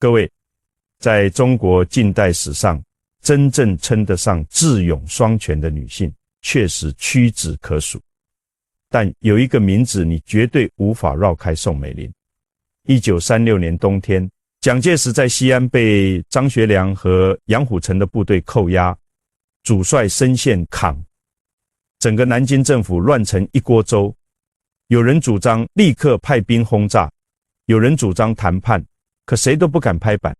各位，在中国近代史上，真正称得上智勇双全的女性，确实屈指可数。但有一个名字你绝对无法绕开宋美龄。1936年冬天，蒋介石在西安被张学良和杨虎城的部队扣押，主帅身陷坎，整个南京政府乱成一锅粥。有人主张立刻派兵轰炸，有人主张谈判，可谁都不敢拍板。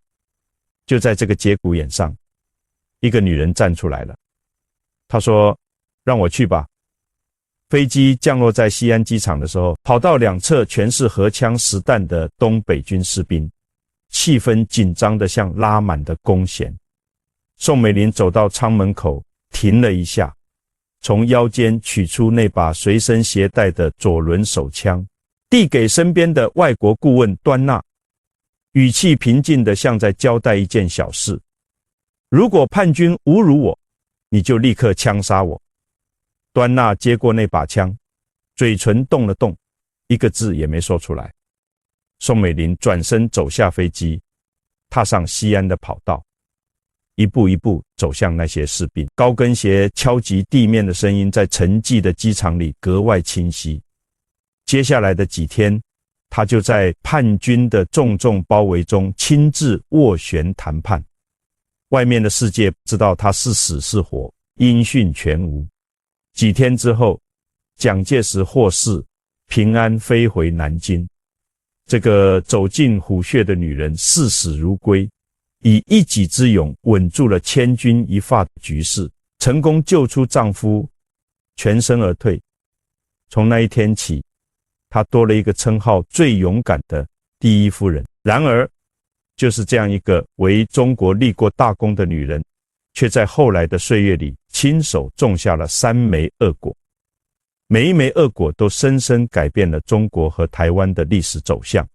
就在这个节骨眼上，一个女人站出来了。她说：“让我去吧。”飞机降落在西安机场的时候，跑道两侧全是荷枪实弹的东北军士兵，气氛紧张得像拉满的弓弦。宋美龄走到舱门口，停了一下，从腰间取出那把随身携带的左轮手枪，递给身边的外国顾问端纳，语气平静地像在交代一件小事：如果叛军侮辱我，你就立刻枪杀我。端纳接过那把枪，嘴唇动了动，一个字也没说出来。宋美龄转身走下飞机，踏上西安的跑道，一步一步走向那些士兵。高跟鞋敲击地面的声音在沉寂的机场里格外清晰。接下来的几天，他就在叛军的重重包围中亲自斡旋谈判。外面的世界不知道他是死是活，音讯全无。几天之后，蒋介石获释，平安飞回南京。这个走进虎穴的女人视死如归，以一己之勇稳住了千钧一发的局势，成功救出丈夫，全身而退。从那一天起，她多了一个称号，最勇敢的第一夫人。然而，就是这样一个为中国立过大功的女人，却在后来的岁月里亲手种下了3枚恶果。每一枚恶果都深深改变了中国和台湾的历史走向。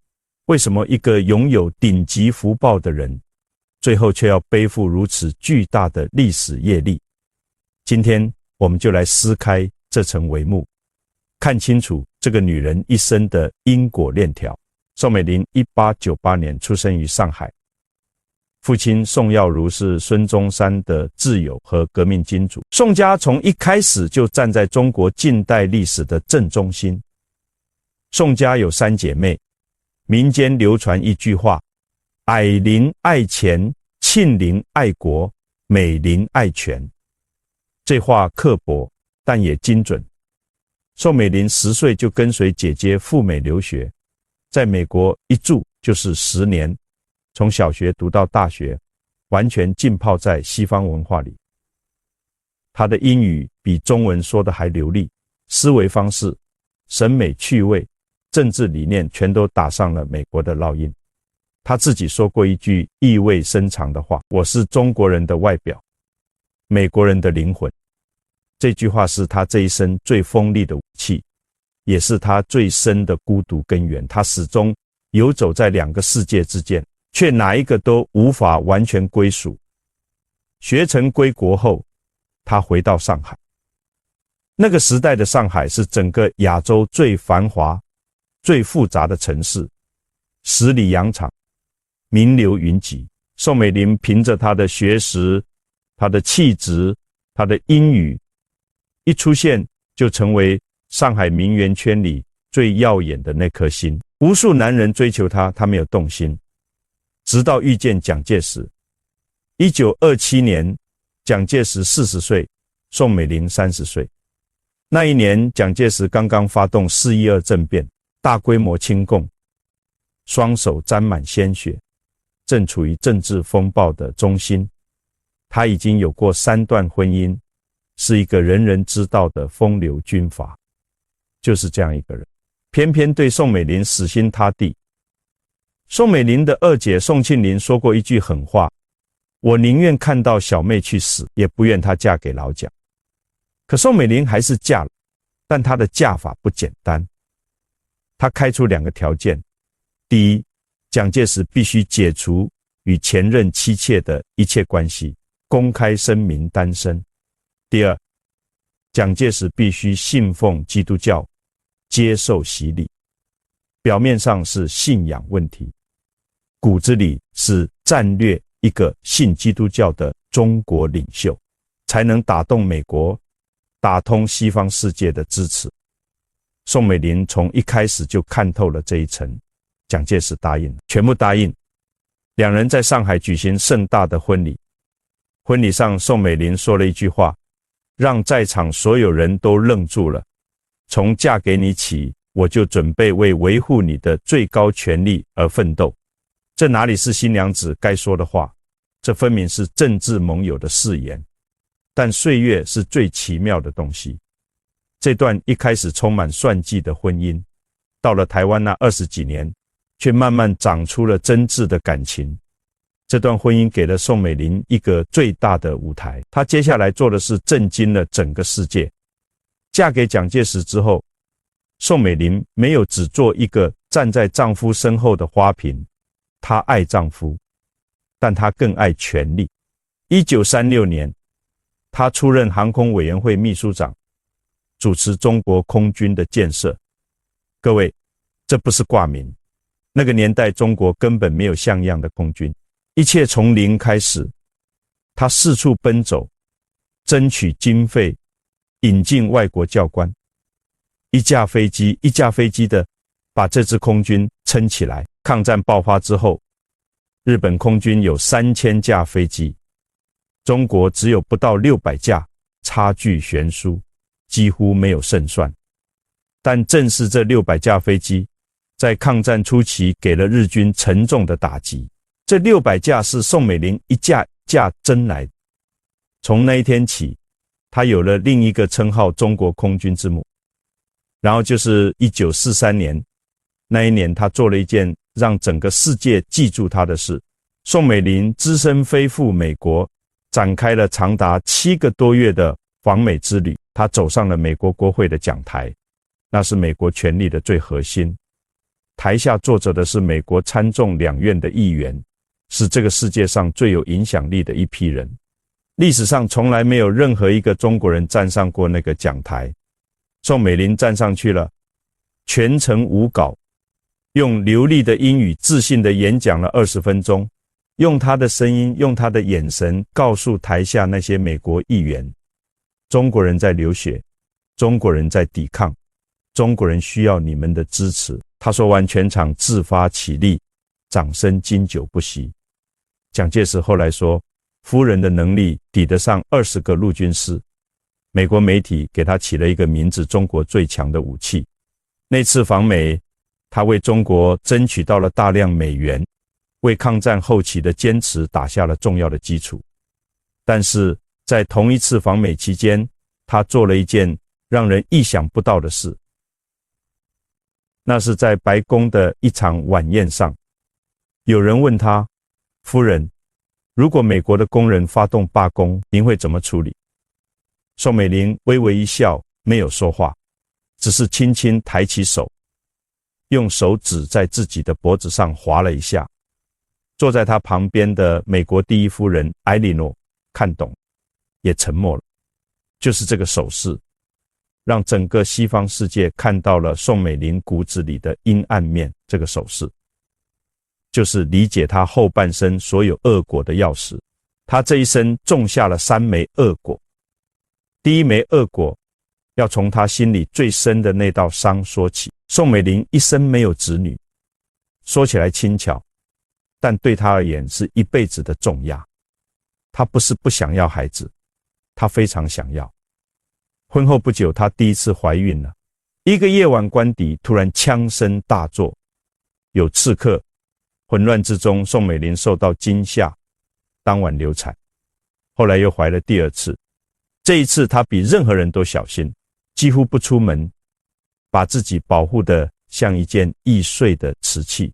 为什么一个拥有顶级福报的人，最后却要背负如此巨大的历史业力？今天我们就来撕开这层帷幕，看清楚这个女人一生的因果链条。宋美龄1898年出生于上海，父亲宋耀如是孙中山的挚友和革命金主。宋家从一开始就站在中国近代历史的正中心。宋家有3姐妹，民间流传一句话：矮邻爱钱，庆邻爱国，美邻爱权。这话刻薄，但也精准。宋美龄10岁就跟随姐姐赴美留学，在美国一住就是10年，从小学读到大学，完全浸泡在西方文化里。她的英语比中文说的还流利，思维方式、审美趣味、政治理念全都打上了美国的烙印。她自己说过一句意味深长的话：我是中国人的外表，美国人的灵魂。这句话是她这一生最锋利的武器，也是她最深的孤独根源。她始终游走在2个世界之间，却哪一个都无法完全归属。学成归国后，她回到上海。那个时代的上海是整个亚洲最繁华、最复杂的城市，十里洋场，名流云集。宋美龄凭着她的学识、她的气质、她的英语，一出现就成为上海名媛圈里最耀眼的那颗星。无数男人追求她，她没有动心。直到遇见蒋介石。1927年，蒋介石40岁，宋美龄30岁。那一年，蒋介石刚刚发动4·12政变，大规模清共，双手沾满鲜血，正处于政治风暴的中心。他已经有过3段婚姻，是一个人人知道的风流军阀。就是这样一个人，偏偏对宋美龄死心塌地。宋美龄的2姐宋庆龄说过一句狠话：我宁愿看到小妹去死，也不愿她嫁给老蒋。可宋美龄还是嫁了，但她的嫁法不简单。她开出2个条件：第一，蒋介石必须解除与前任妻妾的一切关系，公开声明单身；第二，蒋介石必须信奉基督教，接受洗礼。表面上是信仰问题，骨子里是战略一个信基督教的中国领袖，才能打动美国，打通西方世界的支持。宋美龄从一开始就看透了这一层，蒋介石答应了，全部答应。两人在上海举行盛大的婚礼，婚礼上宋美龄说了一句话，让在场所有人都愣住了：从嫁给你起，我就准备为维护你的最高权利而奋斗。这哪里是新娘子该说的话，这分明是政治盟友的誓言。但岁月是最奇妙的东西，这段一开始充满算计的婚姻，到了台湾那20几年，却慢慢长出了真挚的感情。这段婚姻给了宋美龄一个最大的舞台，她接下来做的是震惊了整个世界。嫁给蒋介石之后，宋美龄没有只做一个站在丈夫身后的花瓶，她爱丈夫，但她更爱权力。1936年，她出任航空委员会秘书长，主持中国空军的建设。各位，这不是挂名，那个年代中国根本没有像样的空军，一切从零开始。她四处奔走，争取经费，引进外国教官，一架飞机一架飞机的把这支空军撑起来。抗战爆发之后，日本空军有3000架飞机，中国只有不到600架，差距悬殊，几乎没有胜算。但正是这600架飞机，在抗战初期给了日军沉重的打击。这600架是宋美龄一架架争来的。从那一天起，她有了另一个称号——中国空军之母。然后就是1943年，那一年她做了一件让整个世界记住她的事。宋美龄只身飞赴美国，展开了长达7个多月的访美之旅。她走上了美国国会的讲台，那是美国权力的最核心。台下坐着的是美国参众两院的议员，是这个世界上最有影响力的一批人。历史上从来没有任何一个中国人站上过那个讲台。宋美龄站上去了，全程无稿，用流利的英语自信地演讲了20分钟，用她的声音，用她的眼神告诉台下那些美国议员，中国人在流血，中国人在抵抗，中国人需要你们的支持。他说完全场自发起立，掌声经久不息。蒋介石后来说，夫人的能力抵得上20个陆军师。美国媒体给他起了一个名字：中国最强的武器。那次访美，他为中国争取到了大量美元，为抗战后期的坚持打下了重要的基础。但是在同一次访美期间，他做了一件让人意想不到的事。那是在白宫的一场晚宴上，有人问他：夫人，如果美国的工人发动罢工，您会怎么处理？宋美龄微微一笑，没有说话，只是轻轻抬起手，用手指在自己的脖子上划了一下。坐在他旁边的美国第一夫人艾莉诺看懂，也沉默了。就是这个手势，让整个西方世界看到了宋美龄骨子里的阴暗面。这个手势就是理解她后半生所有恶果的钥匙。她这一生种下了3枚恶果。第一枚恶果要从她心里最深的那道伤说起。宋美龄一生没有子女，说起来轻巧，但对她而言是一辈子的重压。她不是不想要孩子，她非常想要。婚后不久，她第一次怀孕了。一个夜晚关底，突然枪声大作，有刺客。混乱之中，宋美龄受到惊吓，当晚流产。后来又怀了第2次。这一次她比任何人都小心，几乎不出门，把自己保护得像一件易碎的瓷器。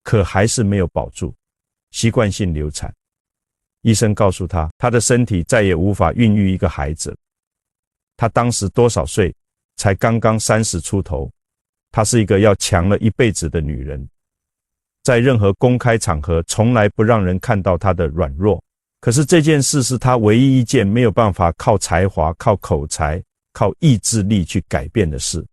可还是没有保住，习惯性流产。医生告诉她，她的身体再也无法孕育一个孩子。她当时多少岁？才刚刚30出头。她是一个要强了一辈子的女人，在任何公开场合从来不让人看到她的软弱。可是这件事是她唯一一件没有办法靠才华、靠口才、靠意志力去改变的事。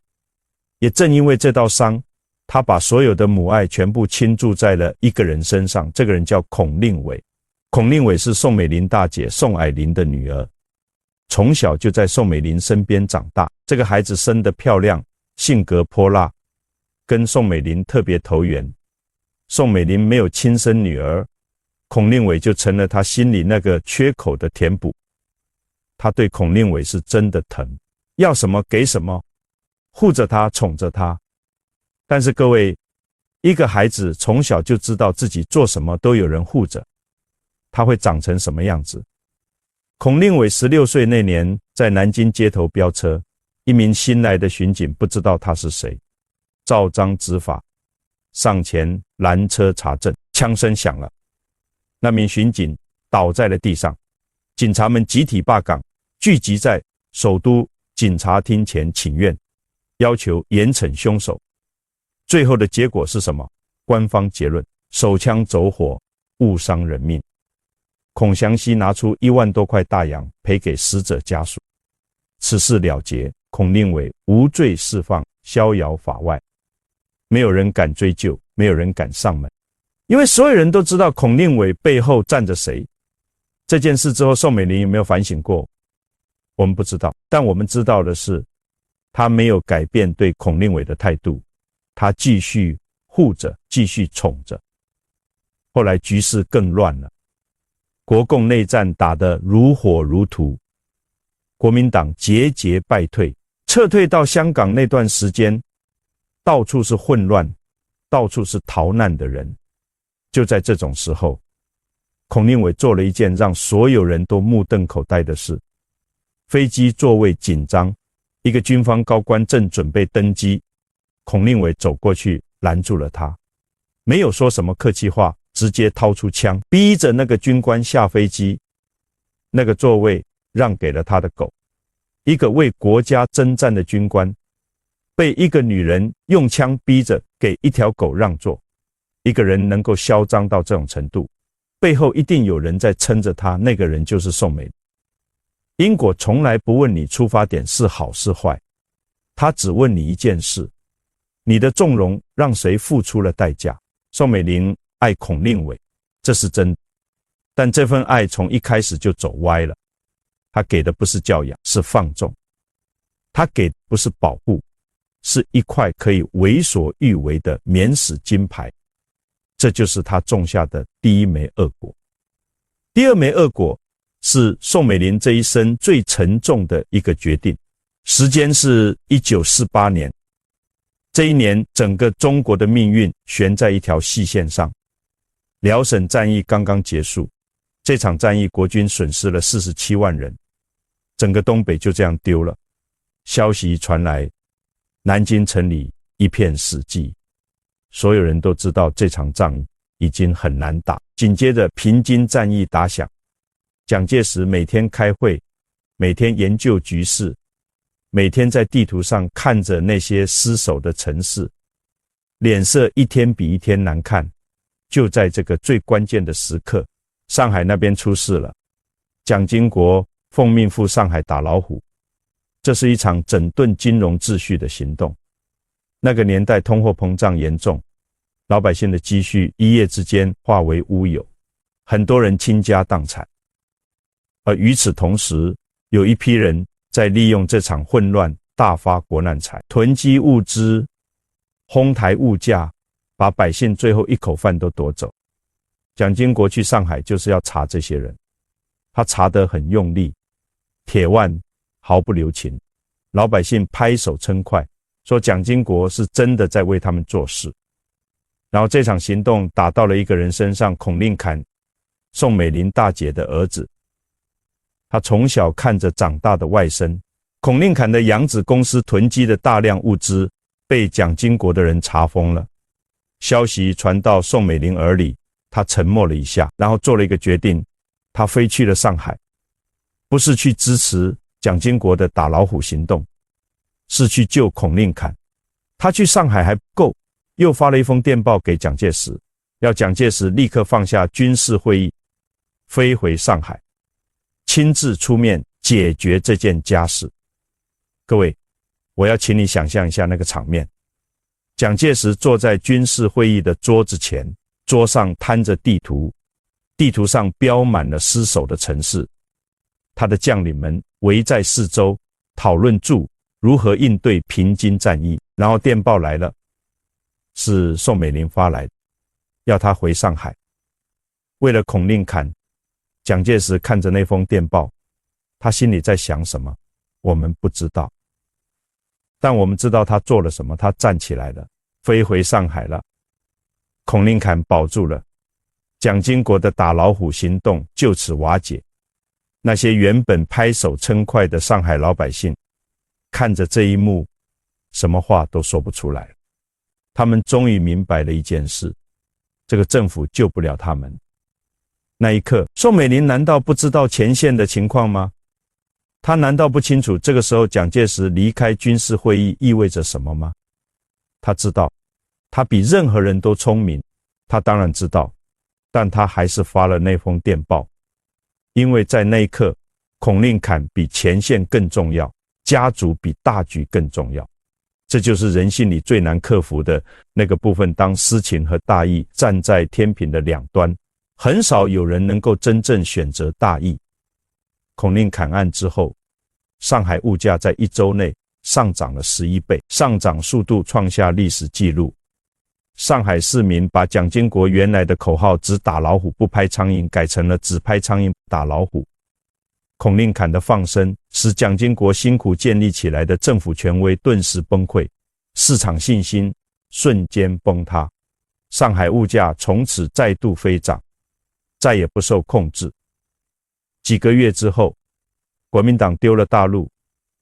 也正因为这道伤，他把所有的母爱全部倾注在了一个人身上，这个人叫孔令伟。孔令伟是宋美龄大姐宋霭龄的女儿，从小就在宋美龄身边长大。这个孩子生得漂亮，性格泼辣，跟宋美龄特别投缘。宋美龄没有亲生女儿，孔令伟就成了她心里那个缺口的填补。她对孔令伟是真的疼，要什么给什么，护着他，宠着他。但是各位，一个孩子从小就知道自己做什么都有人护着，他会长成什么样子？孔令伟16岁那年在南京街头飙车，一名新来的巡警不知道他是谁，照章执法，上前拦车查证，枪声响了，那名巡警倒在了地上，警察们集体罢岗，聚集在首都警察厅前请愿，要求严惩凶手。最后的结果是什么？官方结论：手枪走火，误伤人命。孔祥熙拿出1万多块大洋赔给死者家属，此事了结，孔令伟无罪释放，逍遥法外。没有人敢追究，没有人敢上门，因为所有人都知道孔令伟背后站着谁。这件事之后，宋美龄有没有反省过？我们不知道，但我们知道的是，他没有改变对孔令伟的态度，他继续护着，继续宠着。后来局势更乱了，国共内战打得如火如荼，国民党节节败退，撤退到香港那段时间，到处是混乱，到处是逃难的人。就在这种时候，孔令伟做了一件让所有人都目瞪口呆的事。飞机座位紧张，一个军方高官正准备登机，孔令伟走过去拦住了他，没有说什么客气话，直接掏出枪，逼着那个军官下飞机。那个座位让给了他的狗。一个为国家征战的军官，被一个女人用枪逼着给一条狗让座。一个人能够嚣张到这种程度，背后一定有人在撑着他，那个人就是宋美龄。因果从来不问你出发点是好是坏，他只问你一件事：你的纵容让谁付出了代价？宋美龄爱孔令伟，这是真的，但这份爱从一开始就走歪了。他给的不是教养，是放纵；他给的不是保护，是一块可以为所欲为的免死金牌。这就是他种下的第一枚恶果。第二枚恶果是宋美龄这一生最沉重的一个决定，时间是1948年。这一年，整个中国的命运悬在一条细线上。辽沈战役刚刚结束，这场战役国军损失了47万人，整个东北就这样丢了。消息传来，南京城里一片死寂，所有人都知道这场仗已经很难打。紧接着平津战役打响，蒋介石每天开会，每天研究局势，每天在地图上看着那些失守的城市，脸色一天比一天难看。就在这个最关键的时刻，上海那边出事了，蒋经国奉命赴上海打老虎，这是一场整顿金融秩序的行动。那个年代通货膨胀严重，老百姓的积蓄一夜之间化为乌有，很多人倾家荡产。而与此同时，有一批人在利用这场混乱大发国难财，囤积物资，哄抬物价，把百姓最后一口饭都夺走。蒋经国去上海就是要查这些人，他查得很用力，铁腕毫不留情，老百姓拍手称快，说蒋经国是真的在为他们做事。然后这场行动打到了一个人身上，孔令侃，宋美龄大姐的儿子。他从小看着长大的外甥，孔令侃的养子公司囤积的大量物资被蒋经国的人查封了。消息传到宋美龄耳里，他沉默了一下，然后做了一个决定，他飞去了上海，不是去支持蒋经国的打老虎行动，是去救孔令侃。他去上海还不够，又发了一封电报给蒋介石，要蒋介石立刻放下军事会议，飞回上海，亲自出面解决这件家事。各位，我要请你想象一下那个场面。蒋介石坐在军事会议的桌子前，桌上摊着地图，地图上标满了失守的城市。他的将领们围在四周，讨论如何应对平津战役。然后电报来了，是宋美龄发来的，要他回上海。为了孔令侃，蒋介石看着那封电报，他心里在想什么，我们不知道。但我们知道他做了什么，他站起来了，飞回上海了。孔令侃保住了，蒋经国的打老虎行动就此瓦解。那些原本拍手称快的上海老百姓，看着这一幕，什么话都说不出来了。他们终于明白了一件事，这个政府救不了他们。那一刻，宋美龄难道不知道前线的情况吗？他难道不清楚这个时候蒋介石离开军事会议意味着什么吗？他知道，他比任何人都聪明，他当然知道，但他还是发了那封电报，因为在那一刻，孔令侃比前线更重要，家族比大局更重要。这就是人性里最难克服的那个部分，当私情和大义站在天平的两端，很少有人能够真正选择大义。孔令侃案之后，上海物价在1周内上涨了11倍，上涨速度创下历史纪录。上海市民把蒋经国原来的口号只打老虎不拍苍蝇改成了只拍苍蝇打老虎。孔令侃的放生使蒋经国辛苦建立起来的政府权威顿时崩溃，市场信心瞬间崩塌，上海物价从此再度飞涨，再也不受控制。几个月之后，国民党丢了大陆，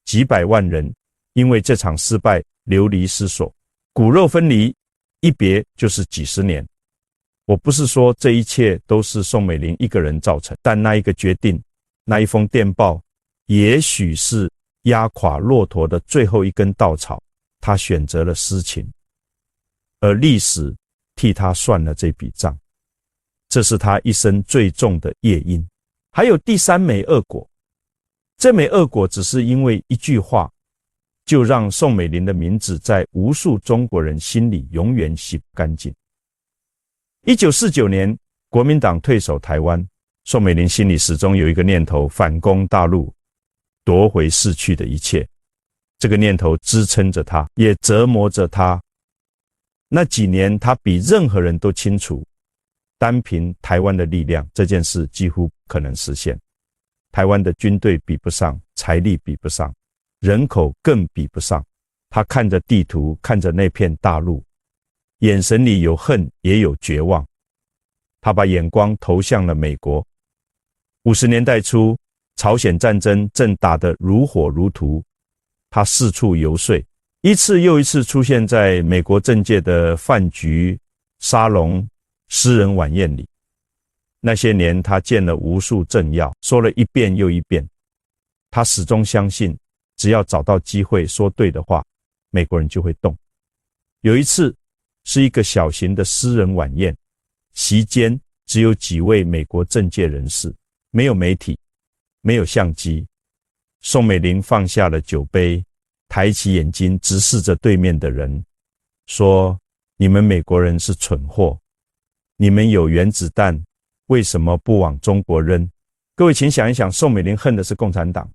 几百万人因为这场失败流离失所，骨肉分离，一别就是几十年。我不是说这一切都是宋美龄一个人造成，但那一个决定，那一封电报，也许是压垮骆驼的最后一根稻草。他选择了私情，而历史替他算了这笔账，这是他一生最重的业因。还有第三枚恶果，这枚恶果只是因为一句话，就让宋美龄的名字在无数中国人心里永远洗不干净。1949年，国民党退守台湾，宋美龄心里始终有一个念头，反攻大陆，夺回逝去的一切。这个念头支撑着她，也折磨着她。那几年，她比任何人都清楚，单凭台湾的力量，这件事几乎不可能实现。台湾的军队比不上，财力比不上，人口更比不上。她看着地图，看着那片大陆，眼神里有恨，也有绝望。她把眼光投向了美国。50年代初，朝鲜战争正打得如火如荼，她四处游说，一次又一次出现在美国政界的饭局、沙龙、私人晚宴里。那些年，他见了无数政要，说了一遍又一遍。他始终相信，只要找到机会说对的话，美国人就会动。有一次，是一个小型的私人晚宴，席间只有几位美国政界人士，没有媒体，没有相机。宋美龄放下了酒杯，抬起眼睛直视着对面的人，说：你们美国人是蠢货，你们有原子弹，为什么不往中国扔？各位请想一想，宋美龄恨的是共产党，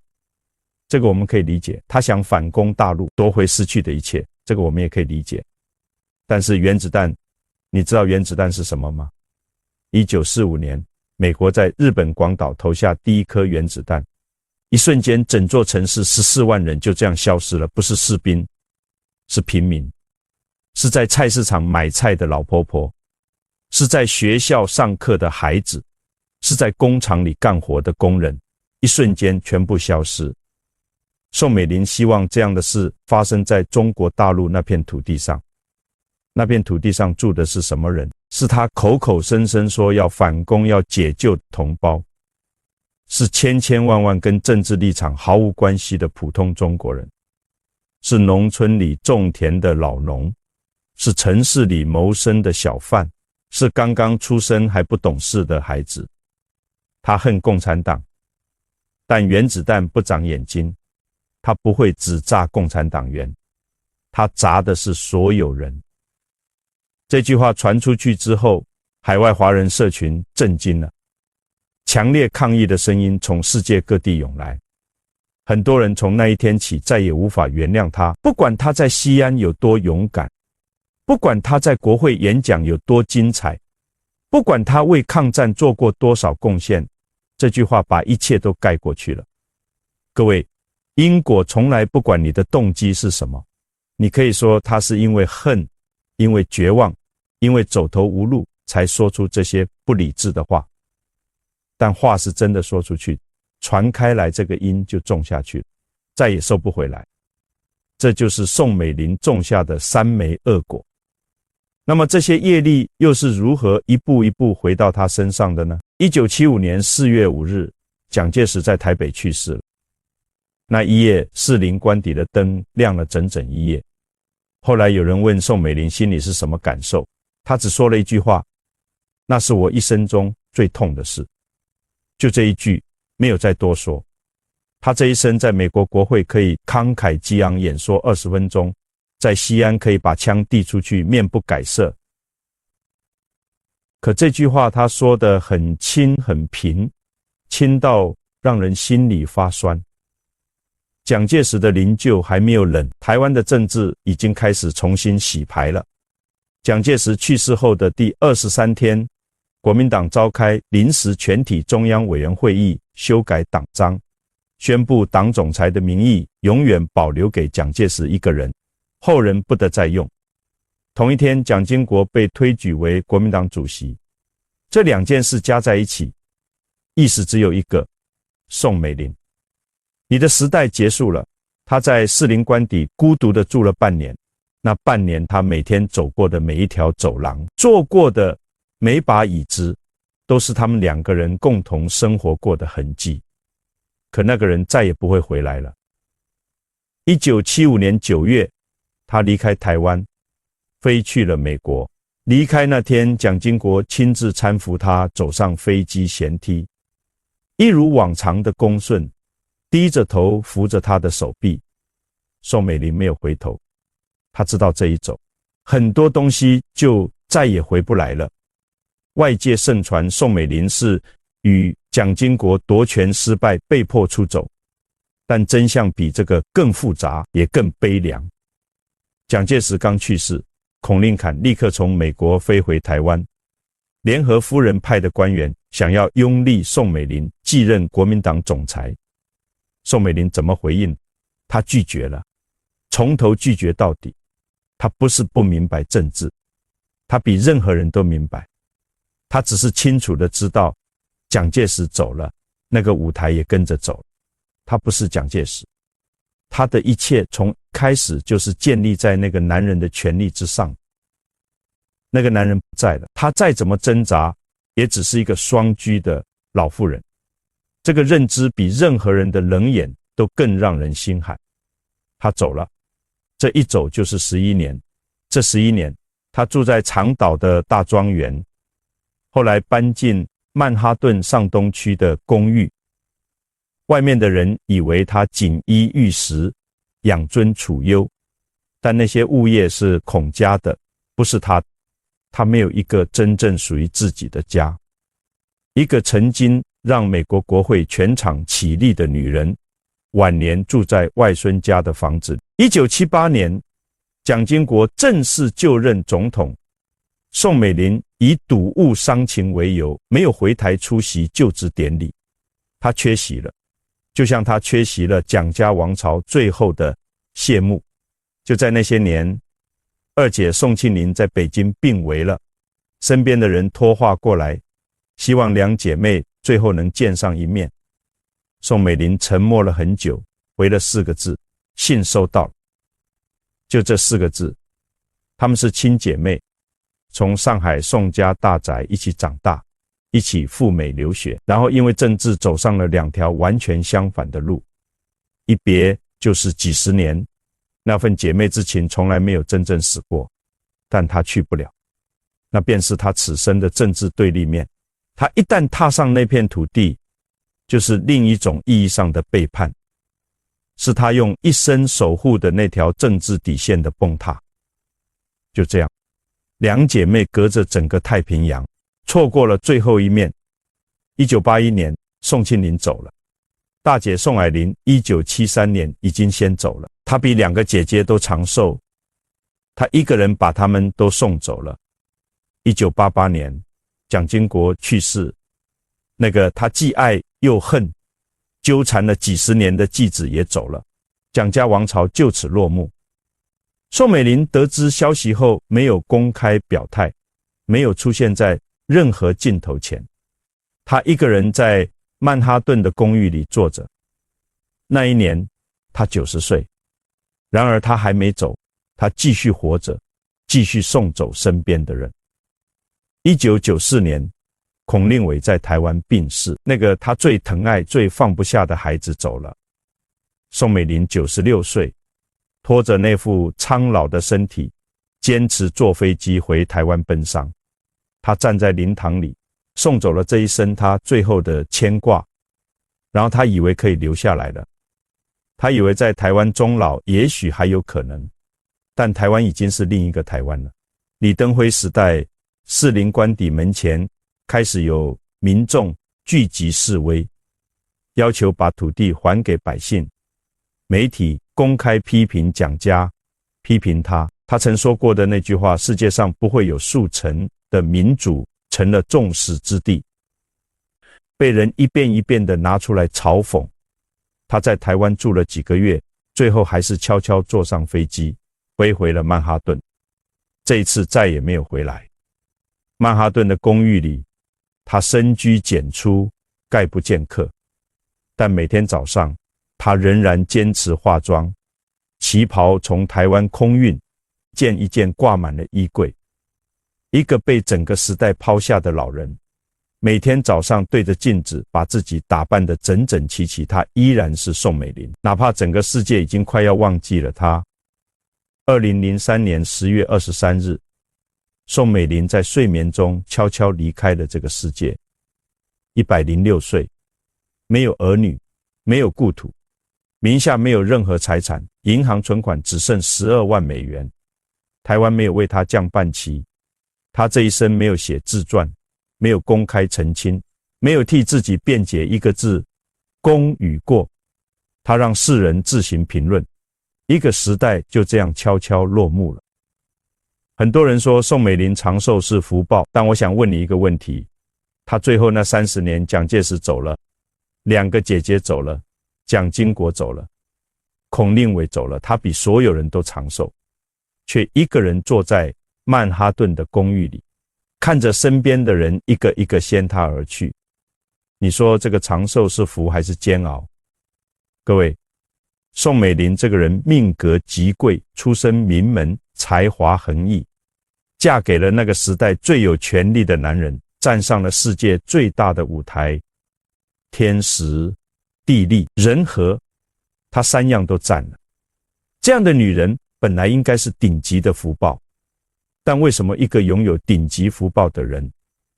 这个我们可以理解，她想反攻大陆，夺回失去的一切，这个我们也可以理解。但是原子弹，你知道原子弹是什么吗？1945年，美国在日本广岛投下第一颗原子弹，一瞬间整座城市14万人就这样消失了，不是士兵，是平民，是在菜市场买菜的老婆婆，是在学校上课的孩子，是在工厂里干活的工人，一瞬间全部消失。宋美龄希望这样的事发生在中国大陆那片土地上。那片土地上住的是什么人？是他口口声声说要反攻、要解救的同胞，是千千万万跟政治立场毫无关系的普通中国人，是农村里种田的老农，是城市里谋生的小贩，是刚刚出生还不懂事的孩子。他恨共产党，但原子弹不长眼睛，他不会只炸共产党员，他炸的是所有人。这句话传出去之后，海外华人社群震惊了，强烈抗议的声音从世界各地涌来。很多人从那一天起再也无法原谅他，不管他在西安有多勇敢，不管他在国会演讲有多精彩，不管他为抗战做过多少贡献，这句话把一切都盖过去了。各位，因果从来不管你的动机是什么，你可以说他是因为恨，因为绝望，因为走投无路才说出这些不理智的话，但话是真的说出去，传开来，这个因就种下去了，再也收不回来。这就是宋美龄种下的3枚恶果。那么这些业力又是如何一步一步回到他身上的呢？1975年4月5日，蒋介石在台北去世了。那一夜，士林官邸的灯亮了整整一夜。后来有人问宋美龄心里是什么感受，她只说了一句话：那是我一生中最痛的事。就这一句，没有再多说。他这一生在美国国会可以慷慨激昂演说20分钟，在西安可以把枪递出去，面不改色。可这句话他说得很轻很平，轻到让人心里发酸。蒋介石的灵柩还没有冷，台湾的政治已经开始重新洗牌了。蒋介石去世后的第23天，国民党召开临时全体中央委员会议，修改党章，宣布党总裁的名义永远保留给蒋介石一个人，后人不得再用。同一天，蒋经国被推举为国民党主席。这2件事加在一起，意思只有一个：宋美龄。你的时代结束了。他在士林官邸孤独地住了半年，那半年他每天走过的每一条走廊，坐过的每把椅子，都是他们2个人共同生活过的痕迹。可那个人再也不会回来了。1975年9月，他离开台湾，飞去了美国。离开那天，蒋经国亲自搀扶他走上飞机舷梯，一如往常的恭顺，低着头扶着他的手臂。宋美龄没有回头，他知道这一走，很多东西就再也回不来了。外界盛传宋美龄是与蒋经国夺权失败被迫出走，但真相比这个更复杂，也更悲凉。蒋介石刚去世，孔令侃立刻从美国飞回台湾，联合夫人派的官员想要拥立宋美龄继任国民党总裁。宋美龄怎么回应？她拒绝了，从头拒绝到底。她不是不明白政治，她比任何人都明白。她只是清楚地知道，蒋介石走了，那个舞台也跟着走了。她不是蒋介石，她的一切从开始就是建立在那个男人的权力之上。那个男人不在了，她再怎么挣扎，也只是一个双居的老妇人。这个认知比任何人的冷眼都更让人心寒。他走了，这一走就是11年。这11年，他住在长岛的大庄园，后来搬进曼哈顿上东区的公寓。外面的人以为他锦衣玉食，养尊处优，但那些物业是孔家的，不是他。他没有一个真正属于自己的家。一个曾经让美国国会全场起立的女人，晚年住在外孙家的房子。1978年，蒋经国正式就任总统，宋美龄以睹物伤情为由，没有回台出席就职典礼。她缺席了，就像她缺席了蒋家王朝最后的谢幕。就在那些年，二姐宋庆龄在北京病危了，身边的人托话过来，希望2姐妹最后能见上一面。宋美龄沉默了很久，回了4个字：信收到了。就这4个字。她们是亲姐妹，从上海宋家大宅一起长大，一起赴美留学，然后因为政治走上了2条完全相反的路，一别就是几十年。那份姐妹之情从来没有真正死过，但她去不了，那便是她此生的政治对立面。她一旦踏上那片土地，就是另一种意义上的背叛，是她用一生守护的那条政治底线的崩塌。就这样，两姐妹隔着整个太平洋，错过了最后一面。1981年，宋庆龄走了，大姐宋霭龄1973年已经先走了，她比两个姐姐都长寿，她一个人把她们都送走了。1988年，蒋经国去世，那个他既爱又恨，纠缠了几十年的继子也走了，蒋家王朝就此落幕。宋美龄得知消息后，没有公开表态，没有出现在任何镜头前，她一个人在曼哈顿的公寓里坐着。那一年，她90岁，然而她还没走，她继续活着，继续送走身边的人。1994年，孔令伟在台湾病逝，那个他最疼爱、最放不下的孩子走了。宋美龄96岁，拖着那副苍老的身体，坚持坐飞机回台湾奔丧。她站在灵堂里，送走了这一生她最后的牵挂。然后她以为可以留下来了，她以为在台湾终老也许还有可能，但台湾已经是另一个台湾了。李登辉时代，士林官邸门前开始有民众聚集示威，要求把土地还给百姓。媒体公开批评蒋家，批评他曾说过的那句话，世界上不会有速成的民主成了众矢之的，被人一遍一遍地拿出来嘲讽。他在台湾住了几个月，最后还是悄悄坐上飞机飞回了曼哈顿，这一次再也没有回来。曼哈顿的公寓里，他深居简出，概不见客，但每天早上他仍然坚持化妆，旗袍从台湾空运，件一件挂满了衣柜。一个被整个时代抛下的老人，每天早上对着镜子把自己打扮得整整齐齐，他依然是宋美龄，哪怕整个世界已经快要忘记了他。2003年10月23日，宋美龄在睡眠中悄悄离开了这个世界，106岁，没有儿女，没有故土，名下没有任何财产，银行存款只剩12万美元。台湾没有为他降半旗，他这一生没有写自传，没有公开澄清，没有替自己辩解一个字功与过，他让世人自行评论，一个时代就这样悄悄落幕了。很多人说宋美龄长寿是福报，但我想问你一个问题，她最后那30年，蒋介石走了，两个姐姐走了，蒋经国走了，孔令伟走了，她比所有人都长寿，却一个人坐在曼哈顿的公寓里，看着身边的人一个一个先她而去。你说这个长寿是福还是煎熬？各位，宋美龄这个人命格极贵，出身名门，才华横溢，嫁给了那个时代最有权力的男人，站上了世界最大的舞台，天时地利人和，她3样都占了。这样的女人本来应该是顶级的福报，但为什么一个拥有顶级福报的人，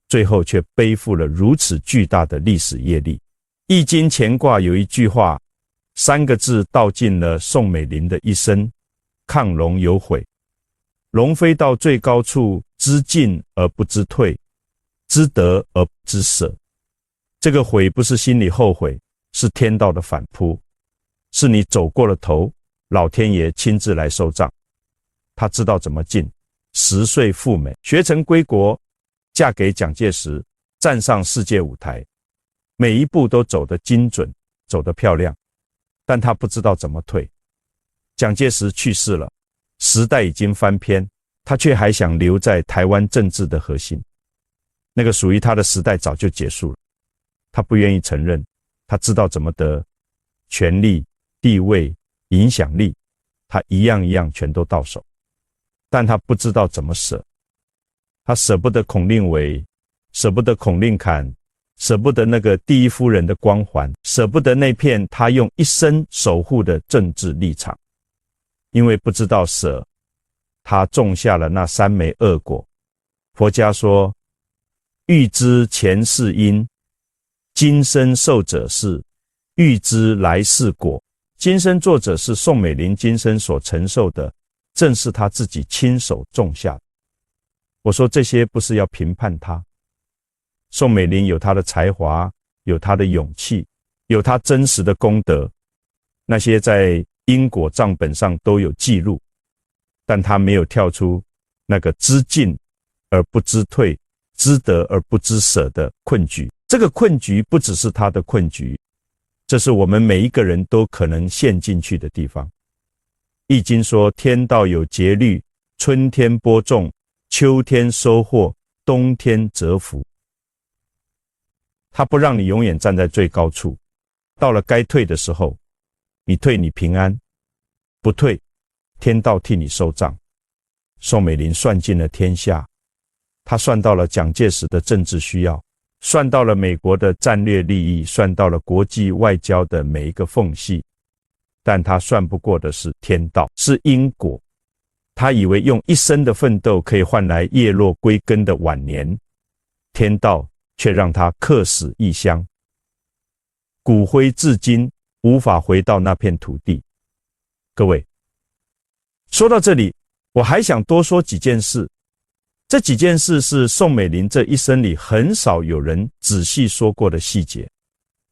最后却背负了如此巨大的历史业力？易经乾卦有一句话，3个字道尽了宋美龄的一生：亢龙有悔。龙飞到最高处，知进而不知退，知得而不知舍。这个悔不是心里后悔，是天道的反扑，是你走过了头，老天爷亲自来收账。他知道怎么进，10岁赴美，学成归国，嫁给蒋介石，站上世界舞台，每一步都走得精准，走得漂亮，但他不知道怎么退。蒋介石去世了，时代已经翻篇，他却还想留在台湾政治的核心。那个属于他的时代早就结束了，他不愿意承认，他知道怎么得权力、地位、影响力，他一样一样全都到手，但他不知道怎么舍。他舍不得孔令伟，舍不得孔令侃，舍不得那个第一夫人的光环，舍不得那片他用一生守护的政治立场。因为不知道舍，他种下了那3枚恶果。佛家说，欲知前世因，今生受者是；欲知来世果，今生作者是。宋美龄今生所承受的，正是她自己亲手种下的。我说这些不是要评判她，宋美龄有她的才华，有她的勇气，有她真实的功德，那些在因果账本上都有记录，但她没有跳出那个知进而不知退，知得而不知舍的困局。这个困局不只是她的困局，这是我们每一个人都可能陷进去的地方。易经说天道有节律，春天播种，秋天收获，冬天蛰伏。他不让你永远站在最高处，到了该退的时候，你退你平安，不退天道替你收账。宋美龄算尽了天下，他算到了蒋介石的政治需要，算到了美国的战略利益，算到了国际外交的每一个缝隙，但他算不过的是天道，是因果。他以为用一生的奋斗可以换来叶落归根的晚年，天道却让他客死异乡，骨灰至今无法回到那片土地。各位，说到这里，我还想多说几件事。这几件事是宋美龄这一生里很少有人仔细说过的细节，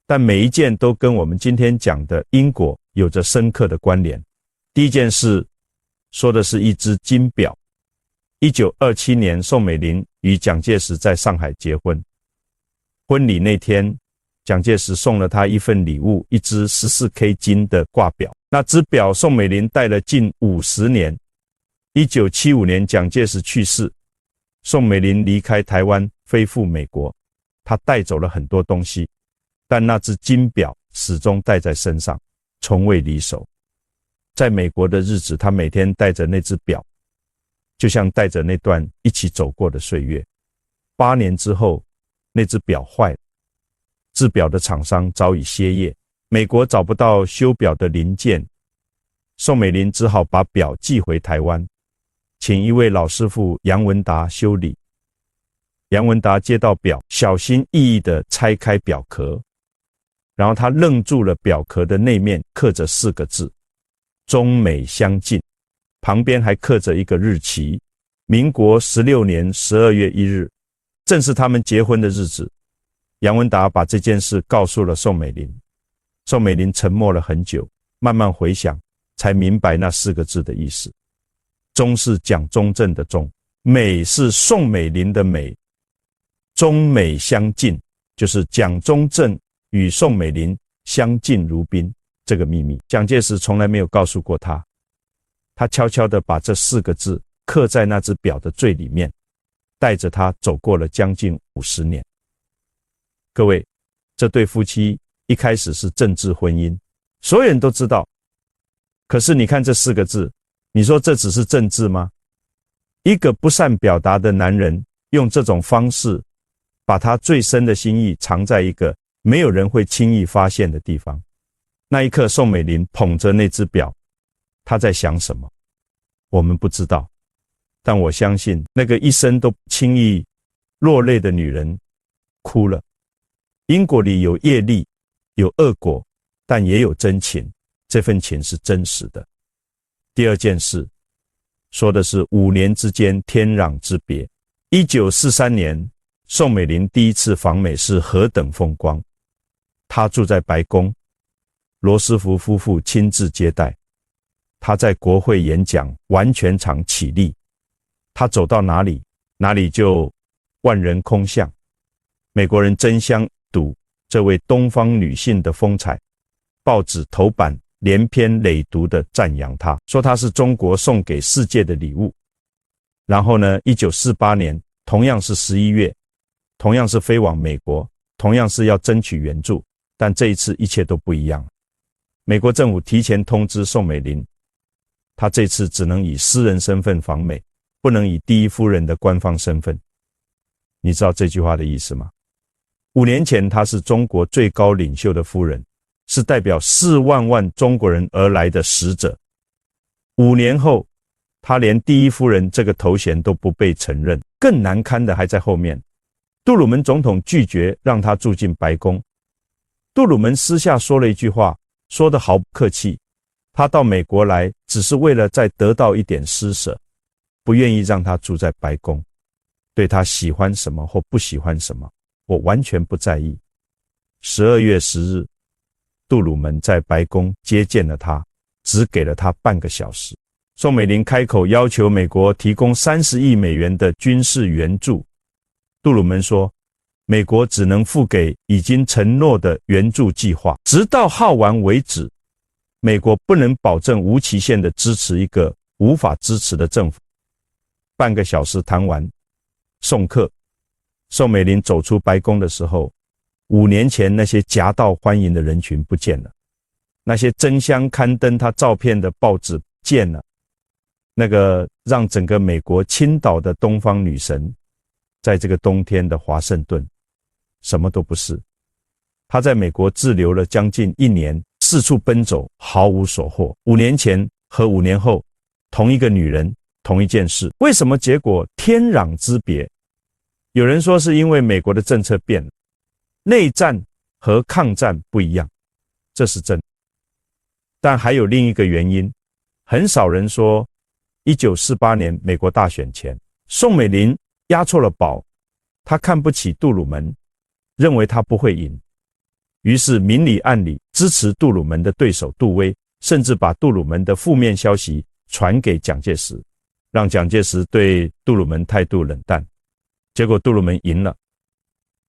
但每一件都跟我们今天讲的因果有着深刻的关联。第一件事说的是一只金表。1927年，宋美龄与蒋介石在上海结婚。婚礼那天，蒋介石送了她一份礼物，一只 14K 金的挂表。那只表宋美龄戴了近50年。1975年，蒋介石去世，宋美龄离开台湾飞赴美国，她带走了很多东西，但那只金表始终戴在身上，从未离手。在美国的日子，她每天带着那只表，就像带着那段一起走过的岁月。8年之后，那只表坏了，制表的厂商早已歇业，美国找不到修表的零件，宋美龄只好把表寄回台湾，请一位老师傅杨文达修理。杨文达接到表，小心翼翼地拆开表壳，然后他愣住了表壳的内面刻着4个字：中美相近，旁边还刻着一个日期，民国16年12月1日，正是他们结婚的日子。杨文达把这件事告诉了宋美龄，宋美龄沉默了很久，慢慢回想，才明白那4个字的意思。中是蒋中正的中，美是宋美龄的美，中美相近，就是蒋中正与宋美龄相敬如宾。这个秘密蒋介石从来没有告诉过他，他悄悄地把这4个字刻在那只表的最里面，带着他走过了将近50年。各位，这对夫妻一开始是政治婚姻，所有人都知道。可是你看这4个字，你说这只是政治吗？一个不善表达的男人，用这种方式把他最深的心意藏在一个没有人会轻易发现的地方。那一刻，宋美龄捧着那只表，她在想什么？我们不知道，但我相信那个一生都轻易落泪的女人哭了。因果里有业力，有恶果，但也有真情，这份情是真实的。第二件事说的是5年之间天壤之别。1943年，宋美龄第一次访美是何等风光。她住在白宫，罗斯福夫妇亲自接待。她在国会演讲，完全场起立，她走到哪里，哪里就万人空巷。美国人争相睹这位东方女性的风采，报纸头版连篇累牍地赞扬她，说她是中国送给世界的礼物。然后呢，1948年，同样是11月，同样是飞往美国，同样是要争取援助，但这一次一切都不一样。美国政府提前通知宋美龄，她这次只能以私人身份访美，不能以第一夫人的官方身份。你知道这句话的意思吗？5年前，她是中国最高领袖的夫人，是代表4万万中国人而来的使者。5年后，她连第一夫人这个头衔都不被承认。更难堪的还在后面，杜鲁门总统拒绝让她住进白宫。杜鲁门私下说了一句话，说得毫不客气，他到美国来只是为了再得到一点施舍，不愿意让她住在白宫。对他喜欢什么或不喜欢什么，我完全不在意。12月10日，杜鲁门在白宫接见了他，只给了他半个小时。宋美龄开口要求美国提供30亿美元的军事援助，杜鲁门说，美国只能付给已经承诺的援助计划，直到耗完为止。美国不能保证无期限地支持一个无法支持的政府。半个小时谈完，送客。宋美龄走出白宫的时候，5年前那些夹道欢迎的人群不见了，那些争相刊登她照片的报纸不见了，那个让整个美国倾倒的东方女神，在这个冬天的华盛顿，什么都不是。她在美国滞留了将近1年，四处奔走，毫无所获。5年前和5年后，同一个女人，同一件事，为什么结果天壤之别？有人说是因为美国的政策变了，内战和抗战不一样，这是真的。但还有另一个原因，很少人说1948年美国大选前，宋美龄押错了宝，她看不起杜鲁门，认为他不会赢，于是明里暗里支持杜鲁门的对手杜威，甚至把杜鲁门的负面消息传给蒋介石，让蒋介石对杜鲁门态度冷淡。结果杜鲁门赢了，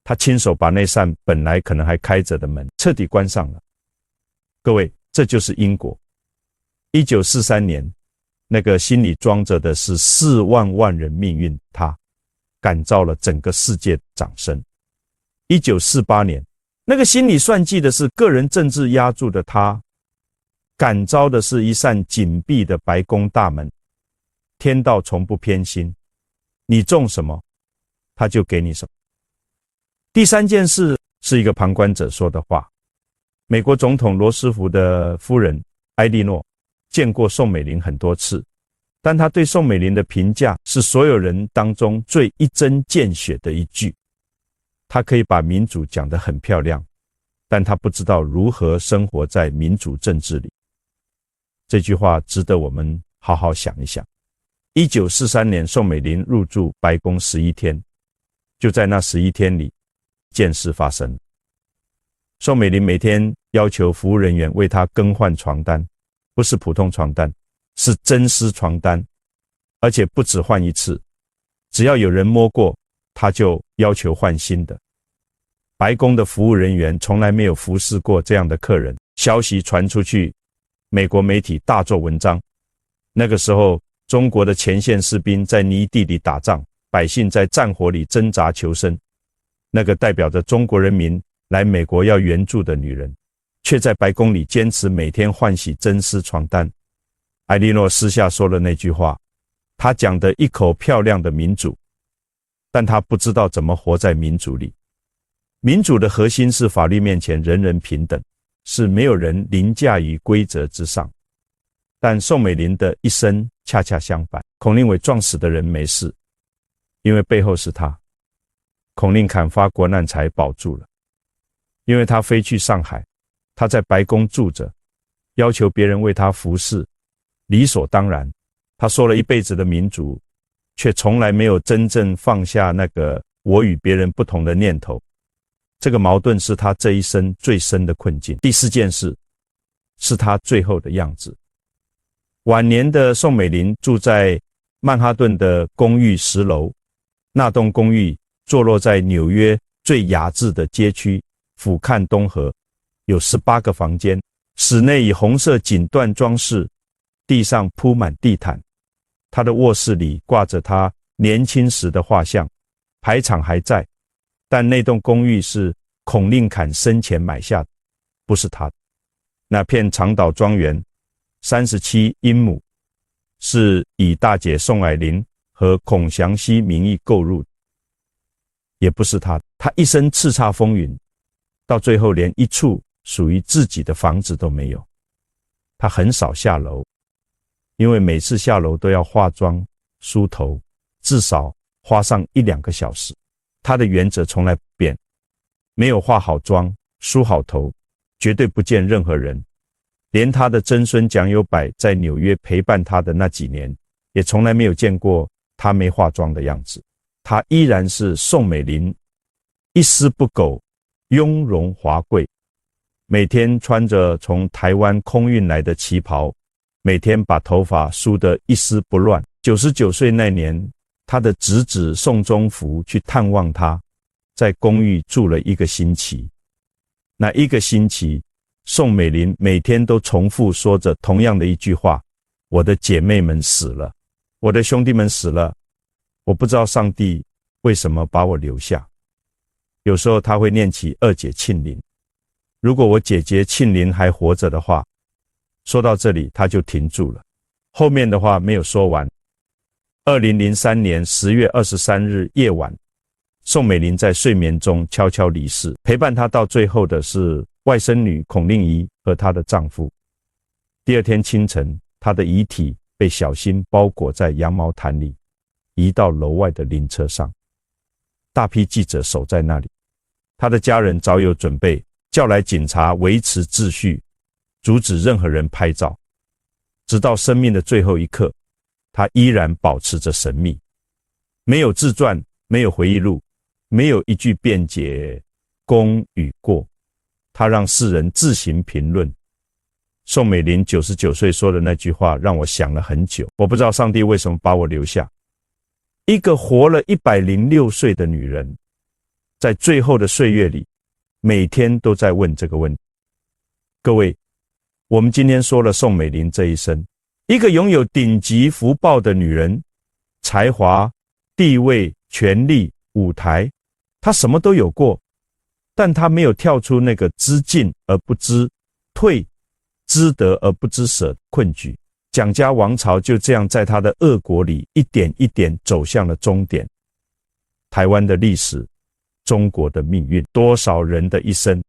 他亲手把那扇本来可能还开着的门彻底关上了。各位，这就是因果。1943年，那个心里装着的是4万万人命运，他感召了整个世界掌声。1948年，那个心里算计的是个人政治压住的他，感召的是一扇紧闭的白宫大门。天道从不偏心，你种什么，他就给你什么。第3件事是一个旁观者说的话。美国总统罗斯福的夫人埃莉诺见过宋美龄很多次，但他对宋美龄的评价是所有人当中最一针见血的一句。他可以把民主讲得很漂亮，但他不知道如何生活在民主政治里。这句话值得我们好好想一想。1943年，宋美龄入住白宫11天，就在那11天里，件事发生。宋美龄每天要求服务人员为她更换床单，不是普通床单，是真丝床单，而且不止换一次，只要有人摸过，她就要求换新的。白宫的服务人员从来没有服侍过这样的客人。消息传出去，美国媒体大做文章。那个时候，中国的前线士兵在泥地里打仗，百姓在战火里挣扎求生。那个代表着中国人民来美国要援助的女人，却在白宫里坚持每天换洗真丝床单。埃莉诺私下说了那句话，她讲的一口漂亮的民主，但她不知道怎么活在民主里。民主的核心是法律面前人人平等，是没有人凌驾于规则之上。但宋美龄的一生恰恰相反，孔令伟撞死的人没事，因为背后是他。孔令坎发国难财保住了，因为他飞去上海，他在白宫住着，要求别人为他服侍，理所当然。他说了一辈子的民主，却从来没有真正放下那个我与别人不同的念头。这个矛盾是他这一生最深的困境。第4件事是他最后的样子。晚年的宋美龄住在曼哈顿的公寓10楼，那栋公寓坐落在纽约最雅致的街区，俯瞰东河，有18个房间，室内以红色锦缎装饰，地上铺满地毯。他的卧室里挂着他年轻时的画像，牌场还在，但那栋公寓是孔令坎生前买下的，不是他的。那片长岛庄园37英亩，是以大姐宋霭龄和孔祥熙名义购入的，也不是他的。他一生叱咤风云，到最后连一处属于自己的房子都没有。他很少下楼，因为每次下楼都要化妆梳头，至少花上1-2个小时。他的原则从来不变，没有化好妆梳好头，绝对不见任何人。连他的曾孙蒋友柏在纽约陪伴他的那几年，也从来没有见过他没化妆的样子。她依然是宋美龄，一丝不苟，雍容华贵，每天穿着从台湾空运来的旗袍，每天把头发梳得一丝不乱。99岁那年，她的侄子宋宗福去探望她，在公寓住了1个星期。那1个星期，宋美龄每天都重复说着同样的一句话：我的姐妹们死了，我的兄弟们死了，我不知道上帝为什么把我留下。有时候她会念起2姐庆龄，如果我姐姐庆龄还活着的话，说到这里她就停住了，后面的话没有说完。2003年10月23日夜晚，宋美龄在睡眠中悄悄离世，陪伴她到最后的是外甥女孔令仪和她的丈夫。第2天清晨，她的遗体被小心包裹在羊毛毯里，移到楼外的灵车上。大批记者守在那里，她的家人早有准备，叫来警察维持秩序，阻止任何人拍照。直到生命的最后一刻，她依然保持着神秘，没有自传，没有回忆录，没有一句辩解功与过，她让世人自行评论。宋美龄99岁说的那句话让我想了很久，我不知道上帝为什么把我留下。一个活了106岁的女人，在最后的岁月里，每天都在问这个问题。各位，我们今天说了宋美龄这一生，一个拥有顶级福报的女人，才华、地位、权力、舞台，她什么都有过，但她没有跳出那个知进而不知退，知得而不知舍困局。蒋家王朝就这样在她的恶果里一点一点走向了终点。台湾的历史，中国的命运，多少人的一生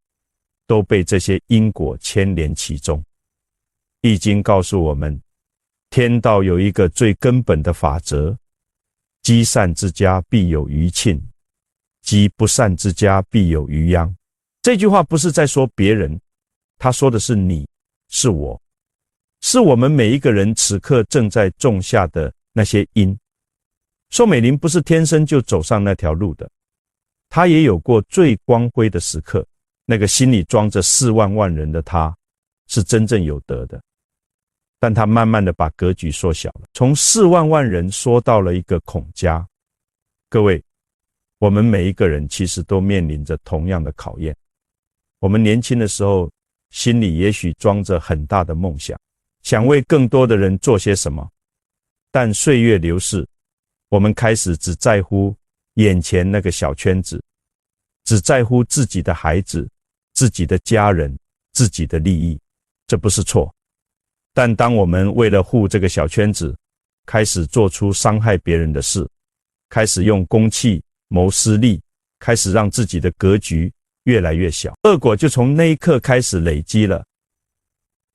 都被这些因果牵连其中。易经告诉我们，天道有一个最根本的法则：积善之家必有余庆，积不善之家必有余殃。这句话不是在说别人，他说的是你，是我，是我们每一个人此刻正在种下的那些因。宋美龄不是天生就走上那条路的，她也有过最光辉的时刻，那个心里装着4万万人的她，是真正有德的。但她慢慢的把格局缩小了，从4万万人缩到了一个孔家。各位，我们每一个人其实都面临着同样的考验。我们年轻的时候，心里也许装着很大的梦想，想为更多的人做些什么。但岁月流逝，我们开始只在乎眼前那个小圈子，只在乎自己的孩子、自己的家人、自己的利益，这不是错。但当我们为了护这个小圈子，开始做出伤害别人的事，开始用公器谋私利，开始让自己的格局越来越小，恶果就从那一刻开始累积了。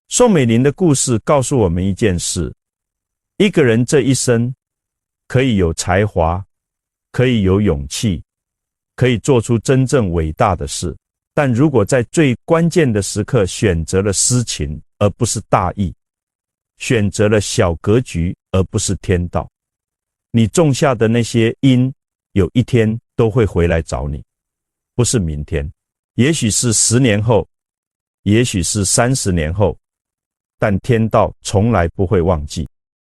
宋美龄的故事告诉我们一件事：一个人这一生可以有才华，可以有勇气，可以做出真正伟大的事，但如果在最关键的时刻选择了私情而不是大义，选择了小格局而不是天道，你种下的那些因，有一天都会回来找你，不是明天，也许是10年后，也许是30年后，但天道从来不会忘记。